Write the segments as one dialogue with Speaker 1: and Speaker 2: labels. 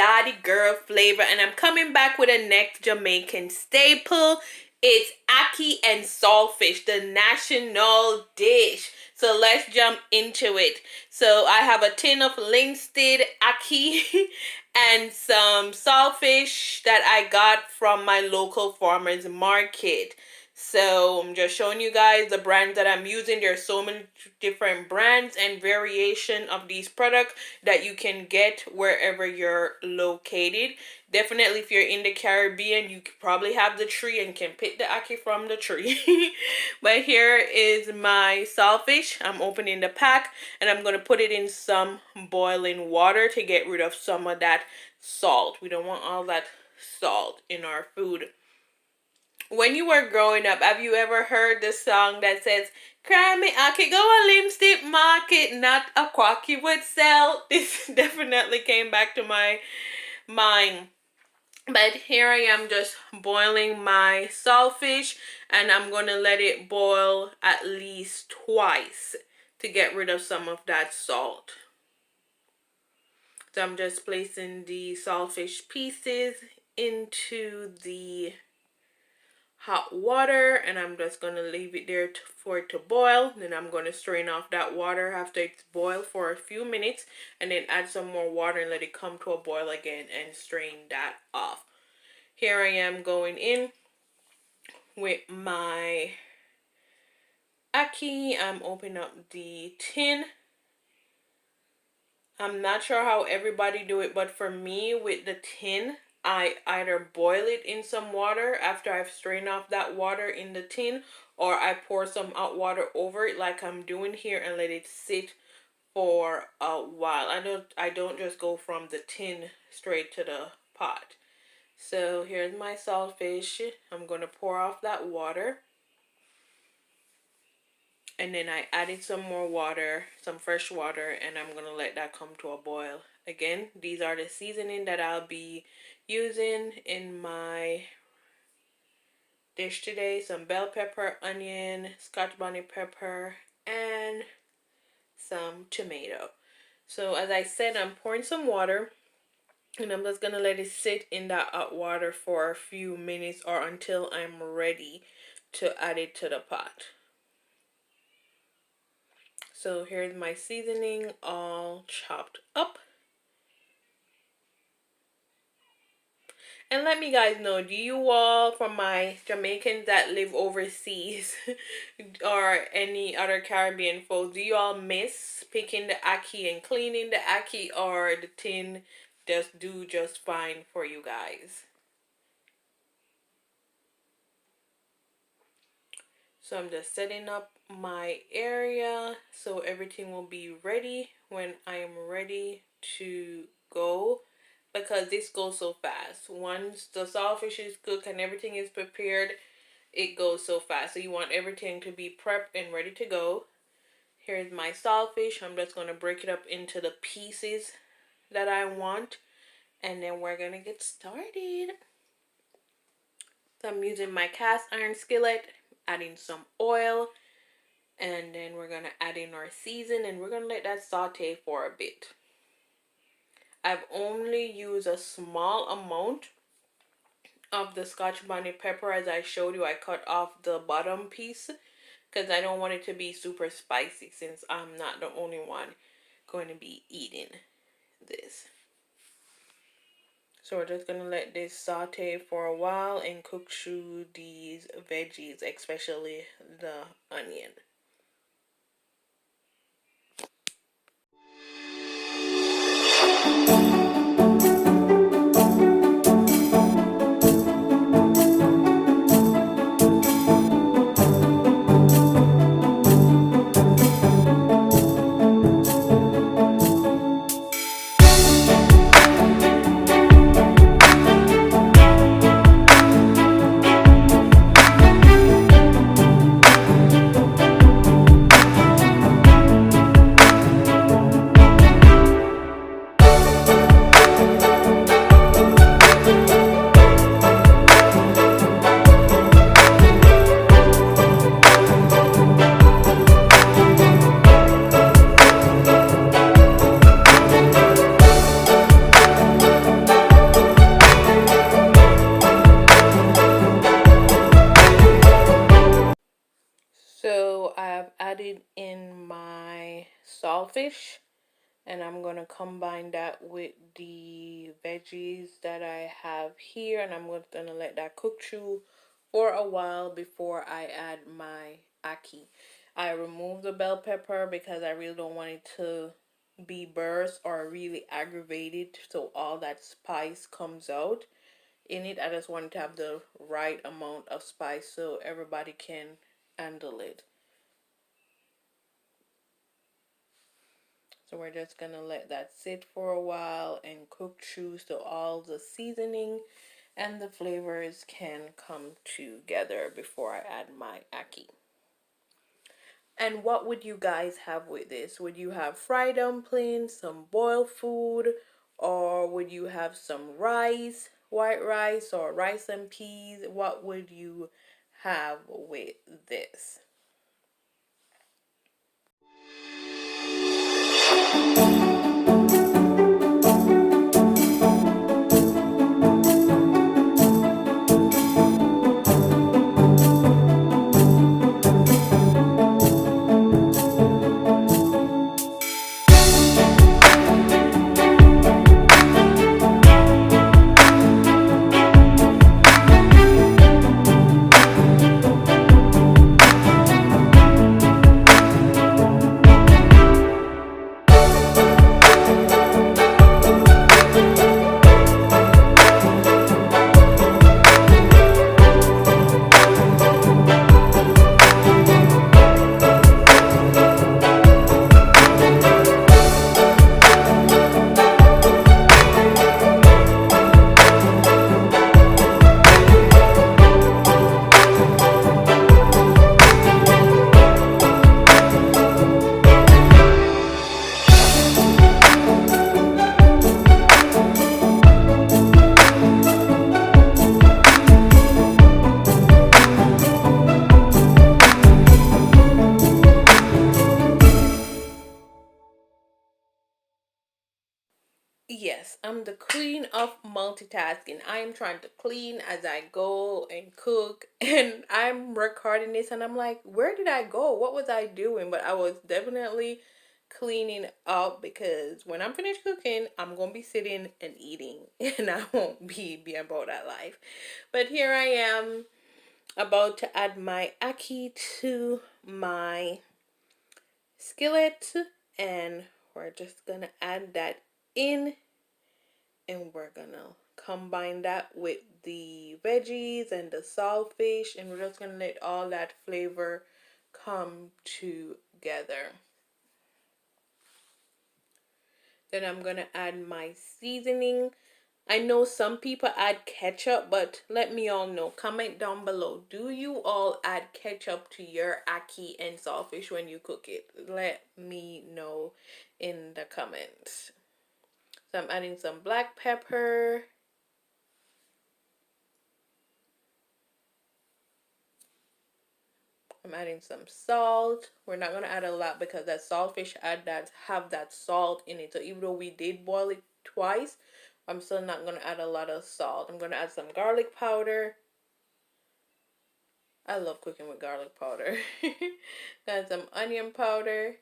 Speaker 1: yachty girl flavor, and I'm coming back with a next Jamaican staple. It's ackee and saltfish, the national dish. So let's jump into it. So I have a tin of Linstead ackee and some saltfish that I got from my local farmer's market. So I'm just showing you guys the brands that I'm using. There's so many different brands and variation of these products that you can get wherever you're located. Definitely if you're in the Caribbean, you probably have the tree and can pick the ackee from the tree. But here is my saltfish. I'm opening the pack and I'm going to put it in some boiling water to get rid of some of that salt. We don't want all that salt in our food. When you were growing up, have you ever heard the song that says, "Cry me ackee, go a Linstead market, not a Quackie would sell"? This definitely came back to my mind. But here I am just boiling my saltfish, and I'm going to let it boil at least twice to get rid of some of that salt. So I'm just placing the saltfish pieces into the hot water, and I'm just going to leave it there for it to boil. Then I'm going to strain off that water after it's boiled for a few minutes, and then add some more water and let it come to a boil again and strain that off. Here I am going in with my ackee. I'm opening up the tin. I'm not sure how everybody do it, but for me with the tin, I either boil it in some water after I've strained off that water in the tin, or I pour some hot water over it like I'm doing here and let it sit for a while. I don't just go from the tin straight to the pot. So here's my saltfish. I'm going to pour off that water. And then I added some more water, some fresh water, and I'm going to let that come to a boil. Again, these are the seasoning that I'll be using in my dish today. Some bell pepper, onion, scotch bonnet pepper, and some tomato. So as I said, I'm pouring some water, and I'm just going to let it sit in that hot water for a few minutes or until I'm ready to add it to the pot. So here's my seasoning all chopped up. And let me guys know, do you all, from my Jamaicans that live overseas or any other Caribbean folks, do you all miss picking the ackee and cleaning the ackee, or the tin just fine for you guys? So I'm just setting up my area so everything will be ready when I am ready to go, because this goes so fast. Once the saltfish is cooked and everything is prepared, it goes so fast. So you want everything to be prepped and ready to go. Here's my saltfish. I'm just going to break it up into the pieces that I want, and then we're going to get started. So I'm using my cast iron skillet, adding some oil, and then we're going to add in our season, and we're going to let that saute for a bit. I've only used a small amount of the scotch bonnet pepper. As I showed you, I cut off the bottom piece because I don't want it to be super spicy, since I'm not the only one going to be eating this. So we're just going to let this saute for a while and cook through these veggies, especially the onion. saltfish, and I'm gonna combine that with the veggies that I have here, and I'm gonna let that cook through for a while before I add my ackee. I removed the bell pepper because I really don't want it to be burst or really aggravated, so all that spice comes out in it. I just want to have the right amount of spice so everybody can handle it. So we're just gonna let that sit for a while and cook through so all the seasoning and the flavors can come together before I add my ackee. And what would you guys have with this? Would you have fried dumplings, some boiled food, or would you have some rice, white rice, or rice and peas? What would you have with this? Yes, I'm the queen of multitasking. I am trying to clean as I go and cook, and I'm recording this, and I'm like, where did I go? What was I doing? But I was definitely cleaning up because when I'm finished cooking, I'm gonna be sitting and eating, and I won't be about that life. But here I am about to add my ackee to my skillet, and we're just gonna add that in, and we're gonna combine that with the veggies and the saltfish, and we're just gonna let all that flavor come together. Then I'm gonna add my seasoning. I know some people add ketchup, but let me all know. Comment down below. Do you all add ketchup to your ackee and saltfish when you cook it? Let me know in the comments. So I'm adding some black pepper. I'm adding some salt. We're not going to add a lot because that saltfish have that salt in it. So even though we did boil it twice, I'm still not going to add a lot of salt. I'm going to add some garlic powder. I love cooking with garlic powder. Add some onion powder.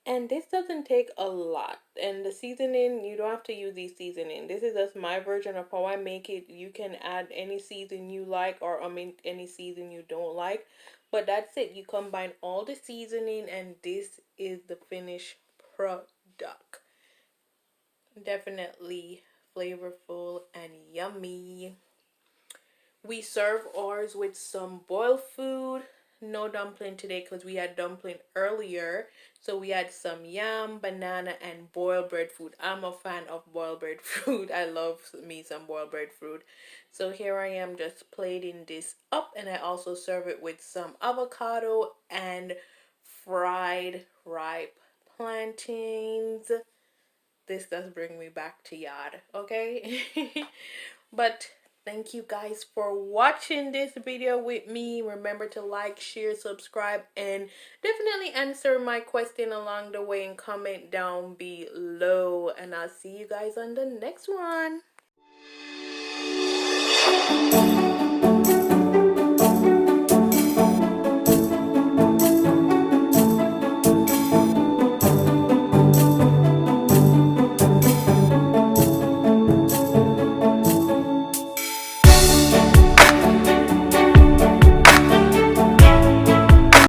Speaker 1: And this doesn't take a lot. And the seasoning, you don't have to use these seasoning. This is just my version of how I make it. You can add any season you like, or any season you don't like. But that's it. You combine all the seasoning, and this is the finished product. Definitely flavorful and yummy. We serve ours with some boiled food. No dumpling today because we had dumpling earlier. So we had some yam, banana, and boiled breadfruit. I'm a fan of boiled breadfruit. I love me some boiled breadfruit. So here I am just plating this up, and I also serve it with some avocado and fried ripe plantains. This does bring me back to yard, okay? But thank you guys for watching this video with me. Remember to like, share, subscribe, and definitely answer my question along the way and comment down below. And I'll see you guys on the next one.